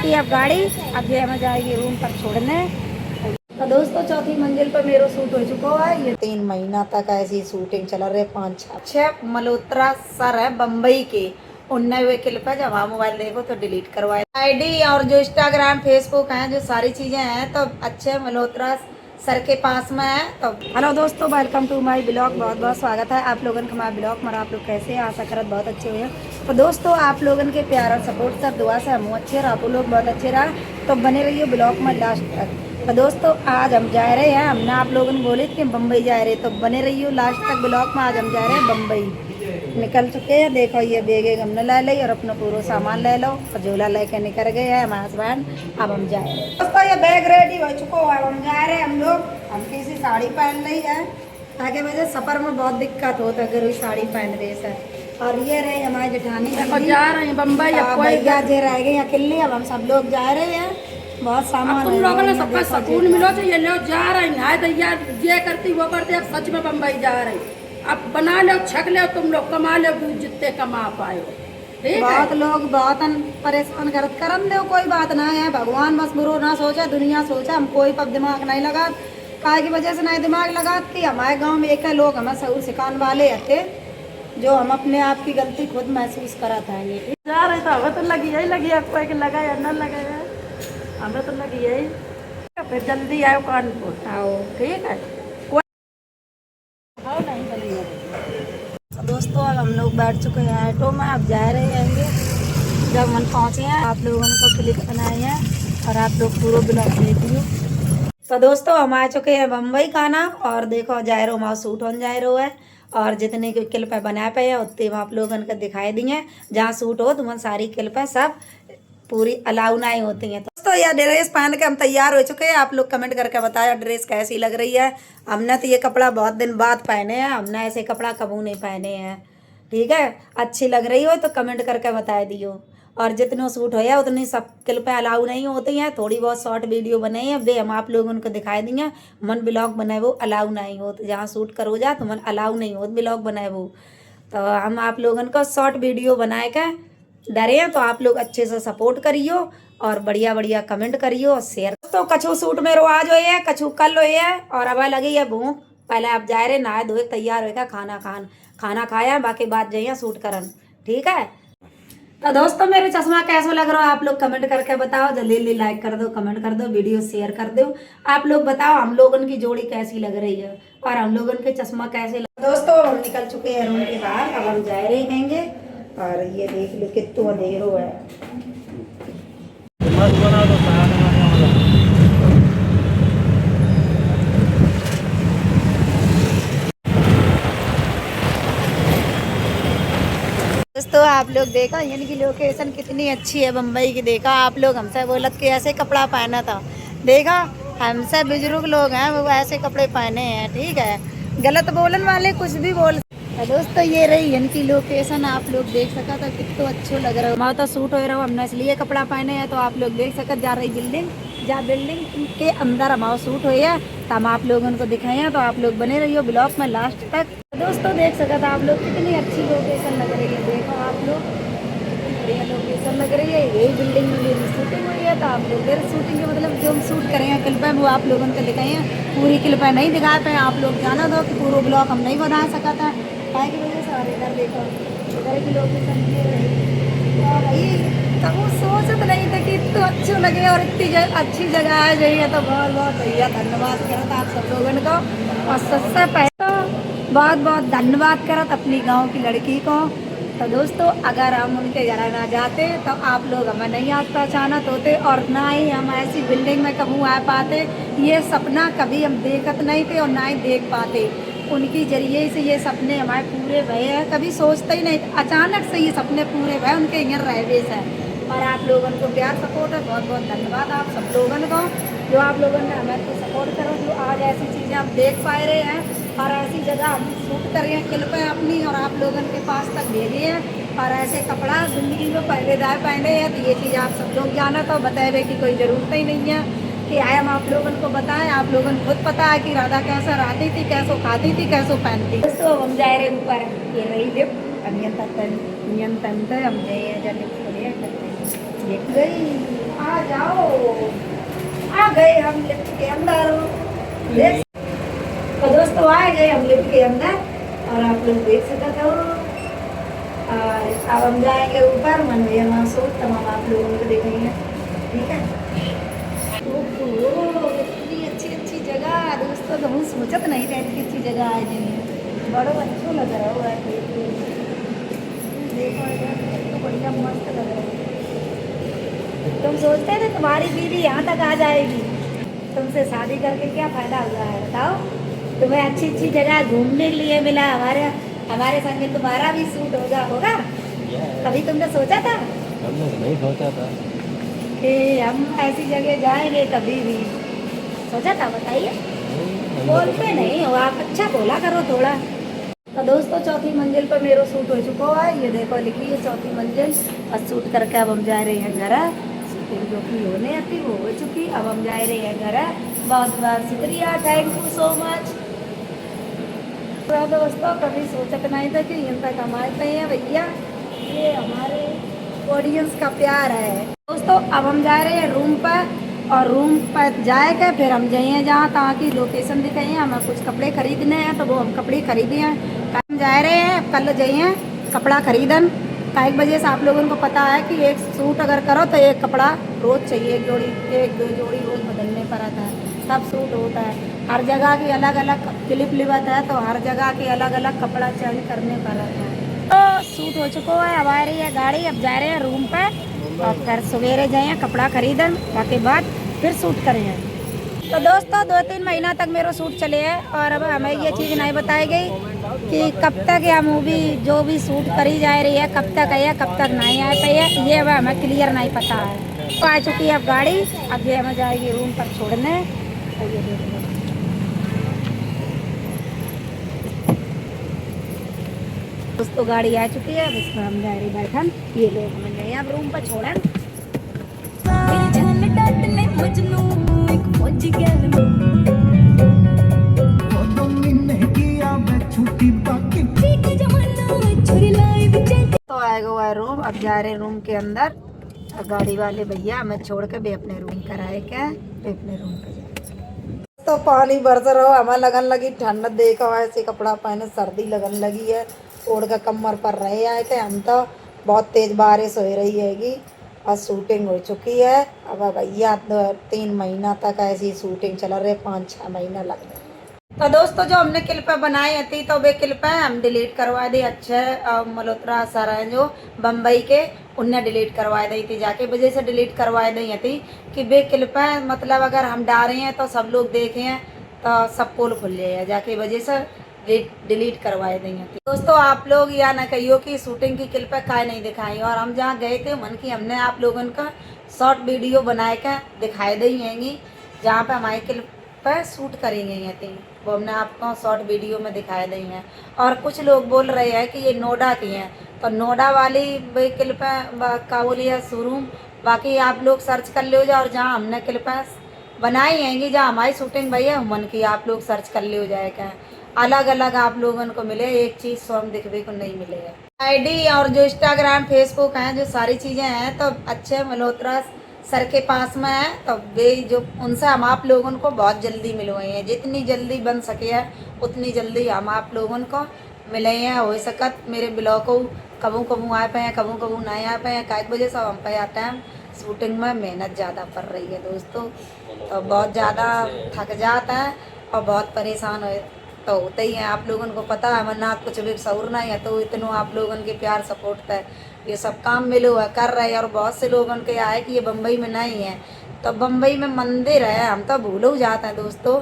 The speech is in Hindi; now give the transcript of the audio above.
चुकी है अब गाड़ी। अब ये हमें जाएगी रूम पर छोड़ने। तो दोस्तों चौथी मंजिल पर मेरा शूट हो चुका है। ये 3 महीना तक ऐसी शूटिंग चल रही है। 5-6 मल्होत्रा सर है बम्बई के, उनने हुए क्लिप है। जब आप मोबाइल देखो तो डिलीट करवाए आईडी और जो इंस्टाग्राम फेसबुक है जो सारी चीजें हैं तो अच्छे मल्होत्रा सर के पास में है। तो हेलो दोस्तों, वेलकम टू माय ब्लॉग। बहुत बहुत स्वागत है आप लोगन का हमारे ब्लॉग में। आप लोग कैसे हैं? आशा करत बहुत अच्छे हुए। तो दोस्तों आप लोगन के प्यार और सपोर्ट सब दुआ से हम अच्छे रहा, आप लोग बहुत अच्छे रहा। तो बने रहिए ब्लॉग में लास्ट तक। तो दोस्तों आज हम जा रहे हैं, हमने आप लोगों ने बोले कि बम्बई जा रहे, तो बने रहिए लास्ट तक ब्लॉग में। आज हम जा रहे हैं बम्बई, निकल चुके हैं। देखो ये बैग हमने ले ली और अपना पूरा सामान ले लो और झोला लेके निकल गए हैं हमारे हस्बैंड। अब हम जा रहे हैं दोस्तों, ये बैग रेडी हो चुका है। अब हम जा रहे हैं। हम लोग हल्की सी साड़ी पहन ली है ताकि वजह सफर में बहुत दिक्कत होता है अगर साड़ी पहन रही है। और ये रहे हमारे जेठानी जा रहे हैं बम्बई। भैया जे रह गए अकेले। अब हम सब लोग जा रहे हैं। बहुत सामान तुम लोगों ने सबका सुकून मिलो चाहिए। लोग जा रहे हैं दैया ये करती वो करते। अब सच में बम्बई जा रही। अब बना लो छक लो, तुम लोग कमा लो जितने कमा पाए। बहुत लोग बहुत परेशान करम दो, कोई बात ना है। भगवान बस बुरो ना सोचा, दुनिया सोचा। हम कोई पर दिमाग नहीं लगा, काय की वजह से नहीं दिमाग लगा कि हमारे गांव में एक लोग हमें सऊर सिखाने वाले थे जो हम अपने आप की गलती खुद महसूस करा था। जा रहे तो हमें तो लगी यही लगी, आपको एक लगा या न लगा है, हमें तो लगी यही। फिर जल्दी आओ कानपुर आओ, ठीक है। दोस्तों अब हम लोग बैठ चुके हैं ऑटो में। अब जा रहे हैं। जब हम पहुंचे हैं आप लोगों को क्लिप बनाए हैं और आप लोग पूरा ब्लॉग देखिए। तो दोस्तों हम आ चुके हैं बम्बई खाना और देखो जायरो वहाँ शूट होने जायरो है और जितने की क्लिप बना पे है उतने आप लोगों को दिखाई दिए। जहाँ शूट हो तुम्हें सारी क्लिप सब पूरी अलाउ नहीं होती हैं। दोस्तों यह ड्रेस पहन के हम तैयार हो चुके हैं। आप लोग कमेंट करके बताया ड्रेस कैसी लग रही है। हमने तो ये कपड़ा बहुत दिन बाद पहने हैं, हमने ऐसे कपड़ा कभी नहीं पहने हैं। ठीक है, अच्छी लग रही हो तो कमेंट करके बता दियो। और जितने शूट हो या उतनी सब क्लिपें अलाउ नहीं होती हैं। थोड़ी बहुत शॉर्ट वीडियो बने हैं वे हम आप लोग उनको दिखाई देंगे। मन ब्लॉग बनाए वो अलाउ नहीं हो, जहाँ शूट करो जा तो मन अलाउ नहीं हो ब्लॉग बनाए वो। तो हम आप लोगों को शॉर्ट वीडियो बनाए के डरे हैं। तो आप लोग अच्छे से सपोर्ट करियो और बढ़िया बढ़िया कमेंट करियो और शेयर। तो कछु सूट में आज हो है, कछु कल हो है और अब लगी है भूख। पहले आप जा रहे नहाए धोए तैयार होगा, खाना खाया, बाकी बात जाइए शूट करन। ठीक है। तो दोस्तों मेरे चश्मा कैसा लग रहा है आप लोग कमेंट करके बताओ। जल्दी जल्दी लाइक कर दो, कमेंट कर दो, वीडियो शेयर कर दो। आप लोग बताओ हम लोगों की जोड़ी कैसी लग रही है और हम लोगों के चश्मा कैसे दोस्तों हम निकल चुके हैं रूम के बाहर। अब हम जा रहे हैंगे और ये देख लो कितना देर हो है। दोस्तों आप लोग देखा इनकी लोकेशन कितनी अच्छी है बम्बई की। देखा आप लोग हमसे बोलत के ऐसे कपड़ा पहना था। देखा हमसे बुजुर्ग लोग हैं वो ऐसे कपड़े पहने हैं। ठीक है, गलत बोलन वाले कुछ भी बोल। दोस्तों ये रही इनकी लोकेशन, आप लोग देख सका तो कितना अच्छा लग रहा है। हमारा तो सूट हो रहा हो, हमने इसलिए कपड़ा पहने हैं। तो आप लोग देख सका जा रही बिल्डिंग, जहाँ बिल्डिंग के अंदर हमारा सूट हो है तो हम आप लोगों को दिखाए हैं। तो आप लोग बने रहिए ब्लॉग में लास्ट तक। दोस्तों देख सका था आप लोग कितनी अच्छी लोकेशन लग रही है। देखो आप लोग बढ़िया लोकेशन लग रही है। यही बिल्डिंग में मेरी शूटिंग हुई है। तो आप लोग मेरे शूटिंग के मतलब जो हम शूट करेंगे क्लिपें वो आप लोगों को दिखाए हैं। पूरी क्लिपें नहीं दिखा पाए, आप लोग जाना दो कि पूरा ब्लॉग हम नहीं बना सका था काय की वजह से। और इधर देखो इधर की लोकेशन ये रही और भाई कभी सोचत नहीं था कि इतना अच्छा लगे और इतनी अच्छी जगह है जाइए। तो बहुत बहुत भैया धन्यवाद करत आप सब लोगों को। और सबसे पहले तो बहुत बहुत धन्यवाद करत अपनी गांव की लड़की को। तो दोस्तों अगर हम उनके घर ना जाते तो आप लोग हमें नहीं आज पहचानत होते और ना ही हम ऐसी बिल्डिंग में कभी आ पाते। ये सपना कभी हम देखत नहीं थे और ना ही देख पाते। उनकी जरिए से ये सपने हमारे पूरे भए हैं। कभी सोचते ही नहीं, अचानक से ये सपने पूरे भए उनके यहाँ रहने से। और आप लोगों को प्यार सपोर्ट है, बहुत बहुत धन्यवाद आप सब लोगों को जो आप लोगों ने हमें तो सपोर्ट करो। जो आज ऐसी चीज़ें हम देख पा रहे हैं और ऐसी जगह हम शूट कर रहे हैं क्लिपें अपनी और आप लोगों के पास तक भेजी है। और ऐसे कपड़ा ज़िंदगी में पहले दाए पहने हैं। तो ये चीज़ आप सब लोग जाना तो बताए की कोई ज़रूरत ही नहीं है कि आए हम आप लोगों को बताएं। आप लोगों को खुद पता है कि राधा कैसा रहती थी, कैसो खाती थी, कैसो पहनती। दोस्तों हम जा रहे ऊपर, ये रही लिफ्ट नियंत्रण हम जाइए लिफ्ट देख गई। आज के अंदर देख। तो दोस्तों आ गए हम लिफ्ट के अंदर और आप लोग देख सकते हो। और अब हम जाएंगे ऊपर मन भैया वहाँ सूट तमाम आप लोगों को दिखाएंगे, ठीक है। ओहो इतनी अच्छी अच्छी जगह दोस्तों, तो हम सोचत नहीं थे इतनी अच्छी जगह है जिन्हें बड़ो अच्छा लग रहा हुआ है। देखो तो बढ़िया मस्त लग रहा है। तुम सोचते थे तुम्हारी दीदी यहाँ तक आ जाएगी, तुमसे शादी करके क्या फायदा हुआ है बताओ। तुम्हें अच्छी अच्छी जगह घूमने के लिए मिला, हमारे संग तुम्हारा भी सूट होगा। कभी तुमने सोचा था? हमने तो नहीं सोचा था कि हम ऐसी जगह जाएंगे, कभी भी सोचा था बताइए? बोलते नहीं हो आप, अच्छा बोला करो थोड़ा। तो दोस्तों चौथी मंजिल पर मेरा सूट हो चुका है, ये देखो लिखी है चौथी मंजिल। और सूट करके अब हम जा रहे हैं घर। शूटिंग जो कि होने आती वो हो चुकी, अब हम जा रहे हैं घर। बहुत बहुत शुक्रिया, थैंक यू सो मच। तो दोस्तों कभी सोचत नहीं था कि इन तक हमारे पे हैं भैया, ये हमारे ऑडियंस का प्यार है। दोस्तों अब हम जा रहे हैं रूम पर, और रूम पर जाएगा फिर हम जाइए जहाँ तहाँ की लोकेशन दिखाइए। हमें कुछ कपड़े खरीदने हैं तो वो हम कपड़े खरीदे हैं। हम जा रहे हैं कल जाइए कपड़ा खरीदन। 1 बजे से आप लोगों को पता है कि एक सूट अगर करो तो एक कपड़ा रोज़ चाहिए, एक दो जोड़ी रोज़ बदलने पर आता है, तब सूट होता है। हर जगह की अलग अलग क्लिप लिबत है, तो हर जगह के अलग अलग कपड़ा चेंज करने पर आता है। तो सूट हो चुका है, अब आ रही है गाड़ी, अब जा रहे हैं रूम पर और फिर सवेरे जाए कपड़ा खरीदन, बाकी बाद फिर सूट करें। तो दोस्तों 2-3 महीना तक मेरा सूट चले है, और अब हमें ये चीज़ नहीं बताई गई कि कब तक यह मूवी जो भी सूट करी जा रही है कब तक है कब तक नहीं आ पाई है, ये अब हमें क्लियर नहीं पता है। तो आ चुकी है अब गाड़ी, अब ये हमें जाएगी रूम पर छोड़ने। तो ये देखो दोस्तों गाड़ी आ चुकी है, अब इसमें हम जा रही बैठन, ये लोग हमें गए अब रूम पर छोड़न। तो आएगा हुआ रूम, अब जा रहे रूम के अंदर। गाड़ी वाले भैया हमें छोड़ के भी अपने रूम कराए क्या, भी अपने रूम पे जाए। तो पानी बरस रहा हो, हमें लगन लगी ठंड, देखा ऐसे कपड़ा पहने सर्दी लगन लगी है, ओढ़ का कमर पर रहे आए थे हम। तो बहुत तेज बारिश हो रही हैगी और शूटिंग हो चुकी है। अब भैया 3 महीना तक ऐसी शूटिंग चल रही है, 5-6 महीना लग गए। तो दोस्तों जो हमने क्लिपें बनाई थी तो वे क्लिपें हम डिलीट करवा दी। अच्छे मल्होत्रा सर हैं जो बम्बई के, उनने डिलीट करवा दी थी, जाके वजह से डिलीट करवा दी थी कि वे क्लिपें मतलब अगर हम डाल रहे हैं तो सब लोग देखें तो सब पोल खुल जाए, जाके वजह से डिलीट करवाए दी थी। दोस्तों आप लोग या ना कहियो कि शूटिंग की क्लिपें काय नहीं दिखाई, और हम जहाँ गए थे मन की हमने आप लोगों का शॉर्ट वीडियो बनाए के दिखाई दी हैंगी, जहाँ पे हमारी क्लिप पर शूट करी गई थी, वो हमने आपको शॉर्ट वीडियो में दिखाई दी हैं। और कुछ लोग बोल रहे हैं कि ये नोएडा की हैं, तो नोएडा वाली वही क्लिपें का बोलिए शोरूम, बाकी आप लोग सर्च कर लो जाओ, और जहाँ हमने क्लिपें बनाई हैंगी जहाँ हमारी शूटिंग भई है मन की, आप लोग सर्च कर लो जाएगा। अलग अलग आप लोगों को मिले, एक चीज़ सॉन्ग दिखने को नहीं मिलेगा। आईडी और जो इंस्टाग्राम फेसबुक हैं जो सारी चीज़ें हैं तो अच्छे मल्होत्रा सर के पास में है, तो वे जो उनसे हम आप लोगों को बहुत जल्दी मिलवाए हैं, जितनी जल्दी बन सके है उतनी जल्दी हम आप लोगों को मिले हैं। हो सकत मेरे ब्लॉग को कबू कबू आए पे हैं, कबू कबू नहीं आ पाए हैं, कई वजह से हम पे आता है शूटिंग में मेहनत ज़्यादा पड़ रही है दोस्तों, तो बहुत ज़्यादा थक जाता है और बहुत परेशान हो तो होते ही हैं। आप लोगों को पता है अमरनाथ कुछ भी सऊर नहीं है, तो इतनों आप लोगों के प्यार सपोर्ट है, ये सब काम मिलो है कर रहे हैं। और बहुत से लोगों के आए कि ये बम्बई में नहीं है, तो बम्बई में मंदिर है, हम तो भूल हो जाते हैं दोस्तों।